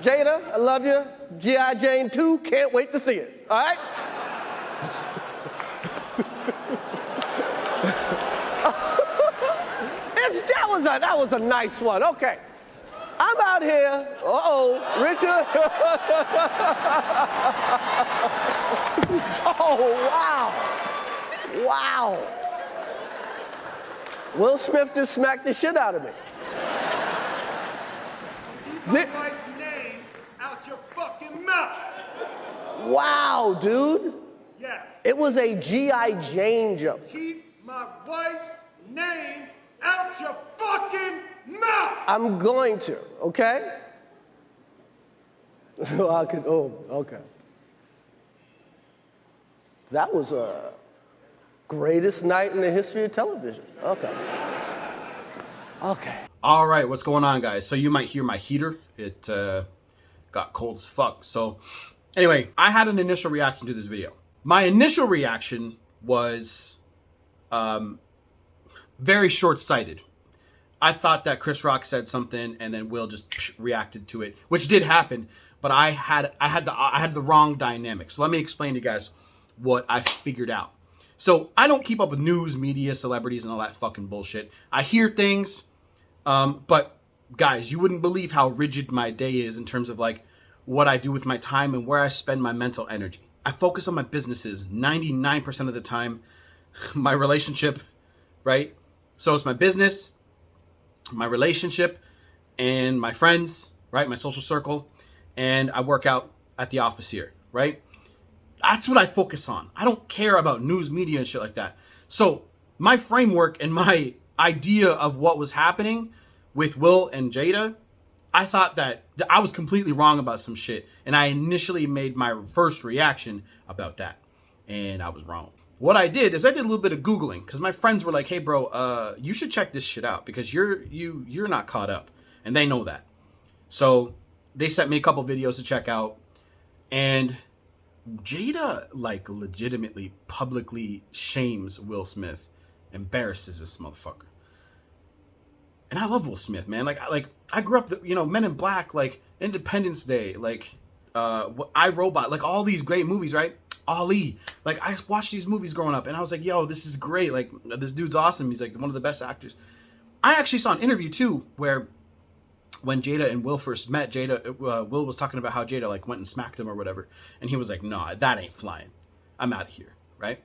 Jada, I love you. G.I. Jane 2, can't wait to see it. All right? That was a nice one. Okay. I'm out here. Richard. Oh, wow. Wow. Will Smith just smacked the shit out of me. Keep my wife's name out your fucking mouth. Wow, dude. Yes. It was a G.I. Jane joke. Keep my wife's name out your fucking mouth. I'm going to, okay? Okay. That was a greatest night in the history of television. Okay. Okay. All right, what's going on, guys? So you might hear my heater. It got cold as fuck. So anyway, I had an initial reaction to this video. My initial reaction was very short-sighted. I thought that Chris Rock said something and then Will just reacted to it, which did happen, but I had the wrong dynamic. So let me explain to you guys what I figured out. So I don't keep up with news, media, celebrities, and all that fucking bullshit. I hear things, but guys, you wouldn't believe how rigid my day is in terms of like what I do with my time and where I spend my mental energy. I focus on my businesses 99% of the time, my relationship, right? So it's my business, my relationship, and my friends, right? My social circle, and I work out at the office here, right? That's what I focus on. I don't care about news, media, and shit like that. So my framework and my idea of what was happening with Will and Jada, I thought that I was completely wrong about some shit. And I initially made my first reaction about that. And I was wrong. What I did is I did a little bit of Googling because my friends were like, hey, bro, you should check this shit out because you're not caught up. And they know that. So they sent me a couple videos to check out. And Jada, like, legitimately publicly shames Will Smith, embarrasses this motherfucker. And I love Will Smith, man. Like I grew up, Men in Black, like Independence Day, like I, Robot, like all these great movies, right? Ali, like I watched these movies growing up, and I was like, yo, this is great. Like this dude's awesome. He's like one of the best actors. I actually saw an interview too where when Jada and Will first met, Will was talking about how Jada like went and smacked him or whatever, and he was like, "Nah, that ain't flying. I'm out of here." Right?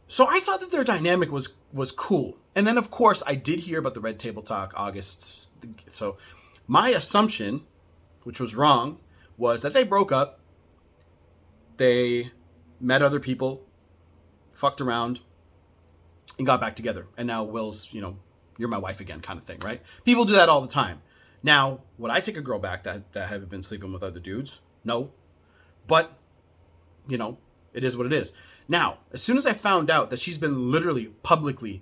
So I thought that their dynamic was cool, and then of course I did hear about the Red Table Talk August. So my assumption, which was wrong, was that they broke up. They met other people, fucked around, and got back together. And now Will's, you're my wife again kind of thing, right? People do that all the time. Now, would I take a girl back that had been sleeping with other dudes? No. But, it is what it is. Now, as soon as I found out that she's been literally publicly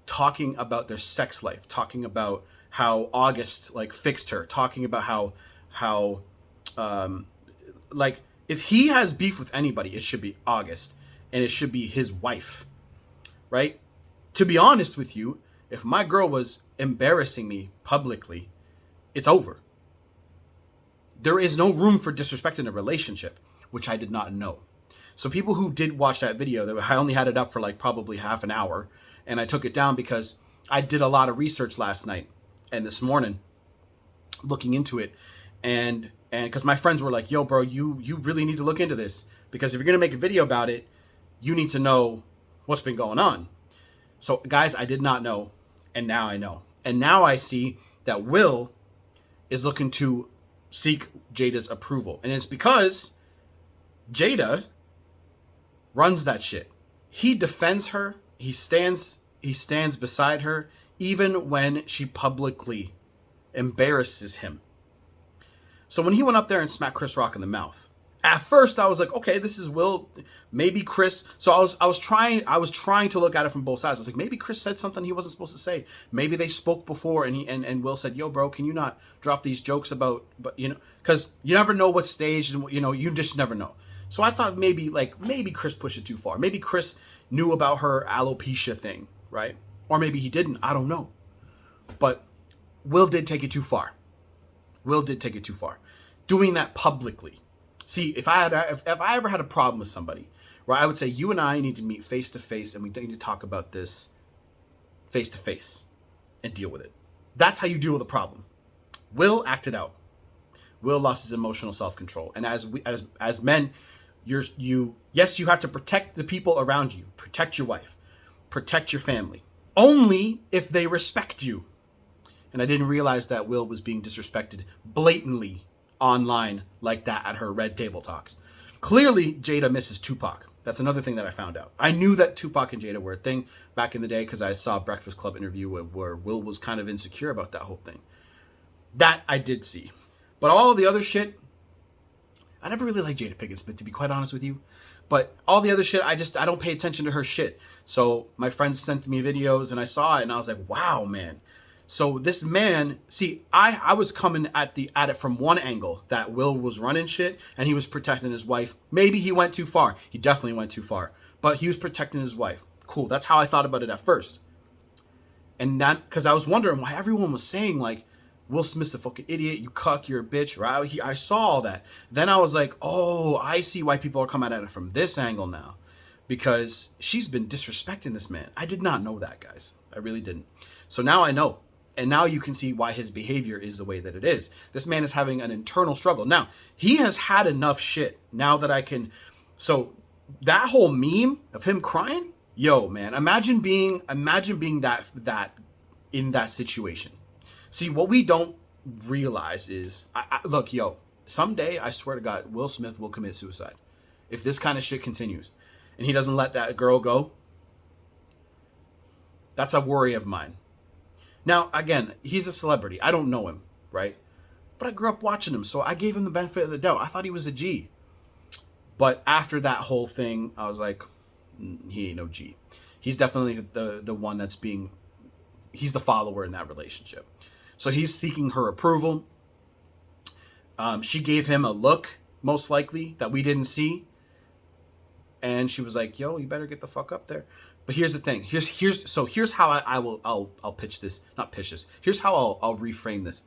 talking about their sex life, talking about how August like fixed her, talking about how if he has beef with anybody, it should be August, and it should be his wife, right? To be honest with you, if my girl was embarrassing me publicly, it's over. There is no room for disrespect in a relationship, which I did not know. So people who did watch that video, I only had it up for like probably half an hour, and I took it down because I did a lot of research last night and this morning looking into it, and because my friends were like, yo, bro, you really need to look into this, because if you're going to make a video about it, you need to know what's been going on. So guys, I did not know, and now I know. And now I see that Will is looking to seek Jada's approval. And it's because Jada runs that shit. He defends her. He stands beside her, even when she publicly embarrasses him. So when he went up there and smacked Chris Rock in the mouth, at first I was like, okay, this is Will, maybe Chris. So I was trying to look at it from both sides. I was like, maybe Chris said something he wasn't supposed to say. Maybe they spoke before, and Will said, yo, bro, can you not drop these jokes about, but because you never know what stage, and you just never know. So I thought maybe Chris pushed it too far. Maybe Chris knew about her alopecia thing, right? Or maybe he didn't. I don't know. But Will did take it too far. Will did take it too far. Doing that publicly. See, if I ever had a problem with somebody, right, I would say you and I need to meet face to face, and we need to talk about this face to face and deal with it. That's how you deal with a problem. Will acted out. Will lost his emotional self-control, and as men, you have to protect the people around you, protect your wife, protect your family, only if they respect you. And I didn't realize that Will was being disrespected blatantly online like that at her Red Table Talks. Clearly, Jada misses Tupac. That's another thing that I found out. I knew that Tupac and Jada were a thing back in the day because I saw a Breakfast Club interview where Will was kind of insecure about that whole thing. That I did see. But all the other shit, I never really liked Jada Pinkett Smith, to be quite honest with you. But all the other shit, I don't pay attention to her shit. So my friends sent me videos and I saw it and I was like, wow, man. So this man, see, I was coming at it from one angle, that Will was running shit and he was protecting his wife. Maybe he went too far. He definitely went too far. But he was protecting his wife. Cool. That's how I thought about it at first. And that, because I was wondering why everyone was saying, like, Will Smith's a fucking idiot, you cuck, you're a bitch, right? I saw all that. Then I was like, oh, I see why people are coming at it from this angle now. Because she's been disrespecting this man. I did not know that, guys. I really didn't. So now I know. And now you can see why his behavior is the way that it is. This man is having an internal struggle. Now, he has had enough shit now that I can... So that whole meme of him crying, yo, man, imagine being that in that situation. See, what we don't realize is, look, yo, someday, I swear to God, Will Smith will commit suicide. If this kind of shit continues and he doesn't let that girl go, that's a worry of mine. Now, again, he's a celebrity. I don't know him, right? But I grew up watching him, so I gave him the benefit of the doubt. I thought he was a G. But after that whole thing, I was like, he ain't no G. He's definitely the one that's being... He's the follower in that relationship. So he's seeking her approval. She gave him a look, most likely, that we didn't see. And she was like, yo, you better get the fuck up there. But here's the thing. Here's how I'll pitch this. Not pitch this. Here's how I'll reframe this.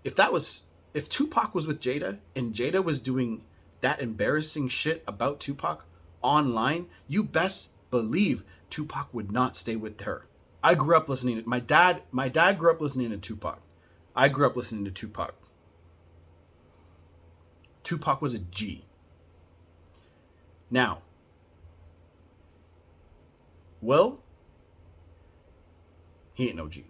If Tupac was with Jada and Jada was doing that embarrassing shit about Tupac online, you best believe Tupac would not stay with her. I grew up listening to my dad grew up listening to Tupac. I grew up listening to Tupac. Tupac was a G. Now, Will, he ain't no G.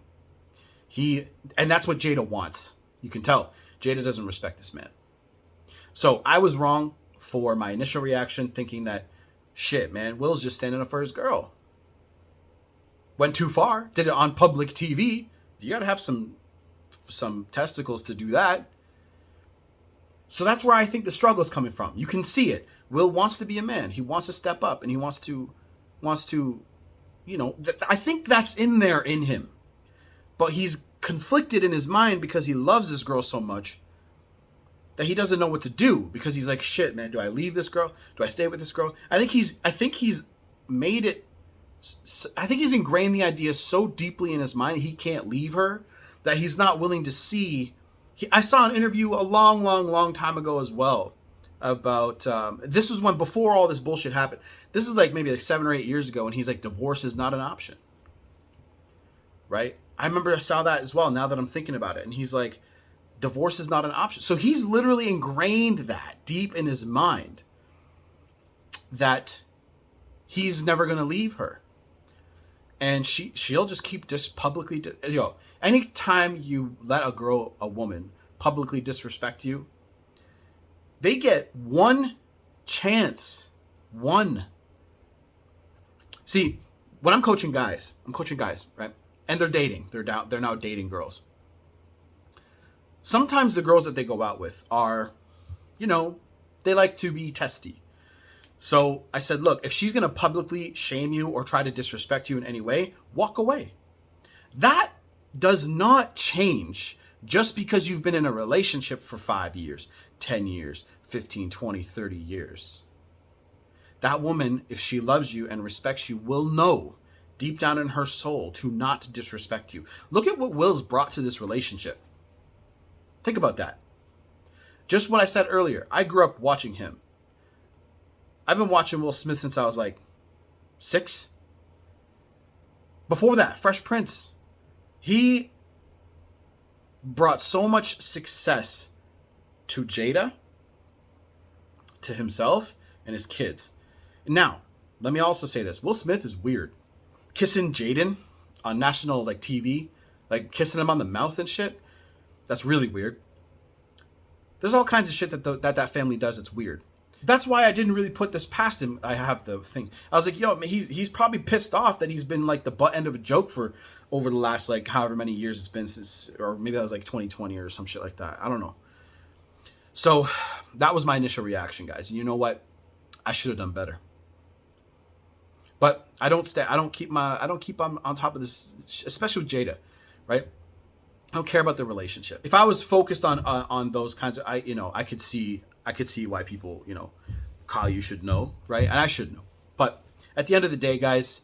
And that's what Jada wants. You can tell. Jada doesn't respect this man. So I was wrong for my initial reaction, thinking that, shit, man, Will's just standing up for his girl. Went too far. Did it on public TV. You gotta have some testicles to do that. So that's where I think the struggle is coming from. You can see it. Will wants to be a man. He wants to step up, and he wants to, you know, I think that's in there in him. But he's conflicted in his mind because he loves this girl so much that he doesn't know what to do, because he's like, shit, man, do I leave this girl? Do I stay with this girl? I think he's made it, I think he's ingrained the idea so deeply in his mind he can't leave her that he's not willing to see. I saw an interview a long time ago as well about, this was when, before all this bullshit happened. This is like maybe like 7 or 8 years ago, and he's like, divorce is not an option. Right? I remember I saw that as well, now that I'm thinking about it. And he's like, divorce is not an option. So he's literally ingrained that deep in his mind that he's never going to leave her. And she'll just keep publicly, anytime you let a woman publicly disrespect you, they get one chance. One. See, when I'm coaching guys, right? And they're dating. They're now dating girls. Sometimes the girls that they go out with are, they like to be testy. So I said, look, if she's going to publicly shame you or try to disrespect you in any way, walk away. That does not change just because you've been in a relationship for 5 years, 10 years, 15, 20, 30 years. That woman, if she loves you and respects you, will know deep down in her soul to not disrespect you. Look at what Will's brought to this relationship. Think about that. Just what I said earlier. I grew up watching him. I've been watching Will Smith since I was like 6. Before that, Fresh Prince. He brought so much success to Jada, to himself, and his kids. Now, let me also say this. Will Smith is weird. Kissing Jaden on national like TV, like kissing him on the mouth and shit. That's really weird. There's all kinds of shit that family does. It's weird. That's why I didn't really put this past him. I have the thing. I was like, yo, he's probably pissed off that he's been like the butt end of a joke for over the last like however many years it's been since, or maybe that was like 2020 or some shit like that. I don't know. So that was my initial reaction, guys. And you know what? I should have done better. But I don't keep on top of this, especially with Jada, right? I don't care about the relationship. If I was focused on those kinds of, I could see why people, Kyle, you should know, right? And I should know. But at the end of the day, guys,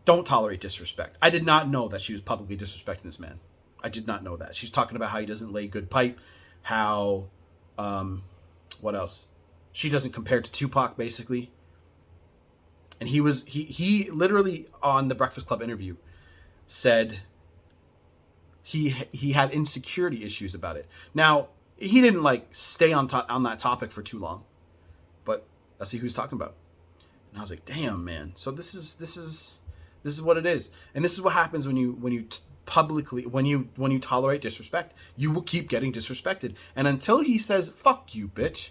don't tolerate disrespect. I did not know that she was publicly disrespecting this man. I did not know that. She's talking about how he doesn't lay good pipe, how, what else? She doesn't compare to Tupac, basically. And he literally on the Breakfast Club interview said he had insecurity issues about it. Now, he didn't like stay on that topic for too long, but that's who he was talking about. And I was like, damn, man. So this is what it is. And this is what happens when you tolerate disrespect. You will keep getting disrespected. And until he says, fuck you, bitch,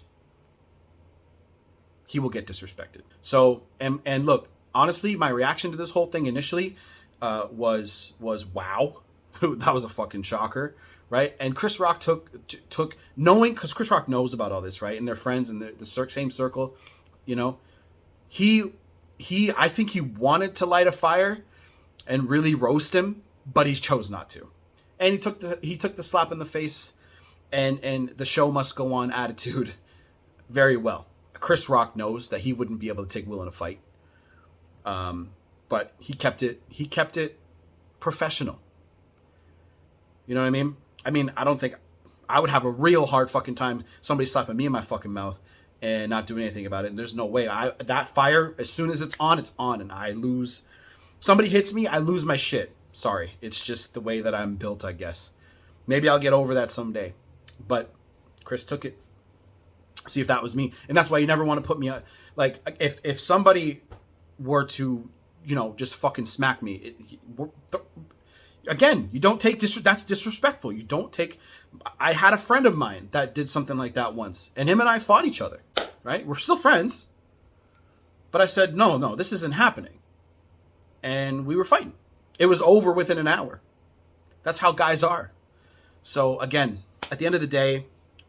he will get disrespected. So, and look, honestly, my reaction to this whole thing initially was wow. That was a fucking shocker, right? And Chris Rock took knowing, because Chris Rock knows about all this, right? And they're friends in the same circle, I think he wanted to light a fire and really roast him, but he chose not to. And he took the slap in the face and the show must go on attitude very well. Chris Rock knows that he wouldn't be able to take Will in a fight. But he kept it professional. You know what I mean? I don't think I would have a real hard fucking time somebody slapping me in my fucking mouth and not doing anything about it. And there's no way. That fire, as soon as it's on, and I lose. Somebody hits me, I lose my shit. Sorry. It's just the way that I'm built, I guess. Maybe I'll get over that someday. But Chris took it. See if that was me. And that's why you never want to put me, like, if somebody were to, just fucking smack me, again, you don't take that's disrespectful. You don't take. I had a friend of mine that did something like that once, and him and I fought each other, right? We're still friends, but I said, no, this isn't happening, and we were fighting. It was over within an hour. That's how guys are. So again, at the end of the day,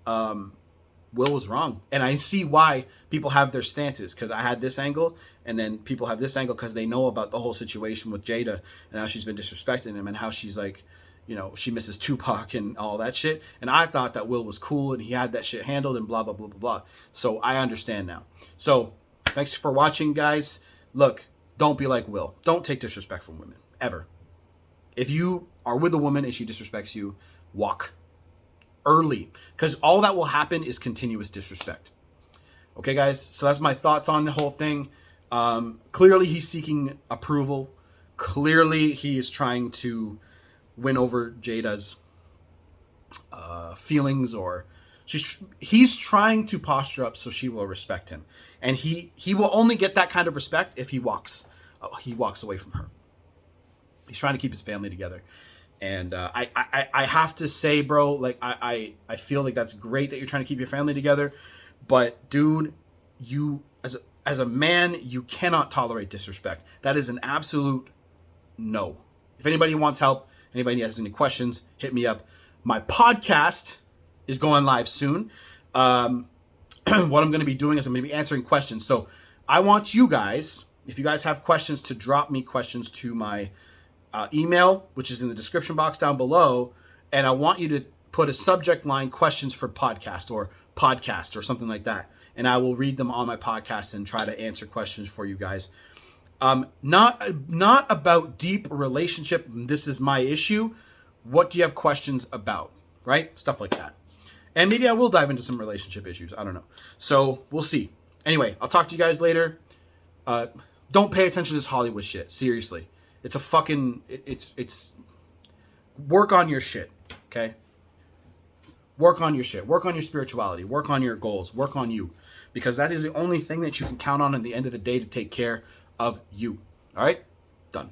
Will was wrong, and I see why people have their stances, because I had this angle, and then people have this angle because they know about the whole situation with Jada and how she's been disrespecting him and how she's like, she misses Tupac and all that shit. And I thought that Will was cool and he had that shit handled and blah blah blah blah blah. So I understand now. So thanks for watching, guys. Look, don't be like Will. Don't take disrespect from women ever. If you are with a woman and she disrespects you, walk early, because all that will happen is continuous disrespect. Okay, guys, so that's my thoughts on the whole thing. Clearly he's seeking approval. Clearly he is trying to win over Jada's feelings, or he's trying to posture up so she will respect him, and he will only get that kind of respect if he walks away from her. He's trying to keep his family together. And I have to say, bro, like I feel like that's great that you're trying to keep your family together, but dude, you as a man, you cannot tolerate disrespect. That is an absolute no. If anybody wants help, anybody has any questions, hit me up. My podcast is going live soon. What I'm going to be doing is I'm going to be answering questions. So I want you guys, if you guys have questions, to drop me questions to my email, which is in the description box down below, and I want you to put a subject line, questions for podcast or something like that, and I will read them on my podcast and try to answer questions for you guys. Not about deep relationship. This is my issue. What do you have questions about? right? Stuff like that. And maybe I will dive into some relationship issues. I don't know. So we'll see. Anyway, I'll talk to you guys later. Don't pay attention to this Hollywood shit. Seriously. It's a fucking, it's work on your shit. Okay. Work on your shit. Work on your spirituality. Work on your goals. Work on you. Because that is the only thing that you can count on at the end of the day to take care of you. All right? Done.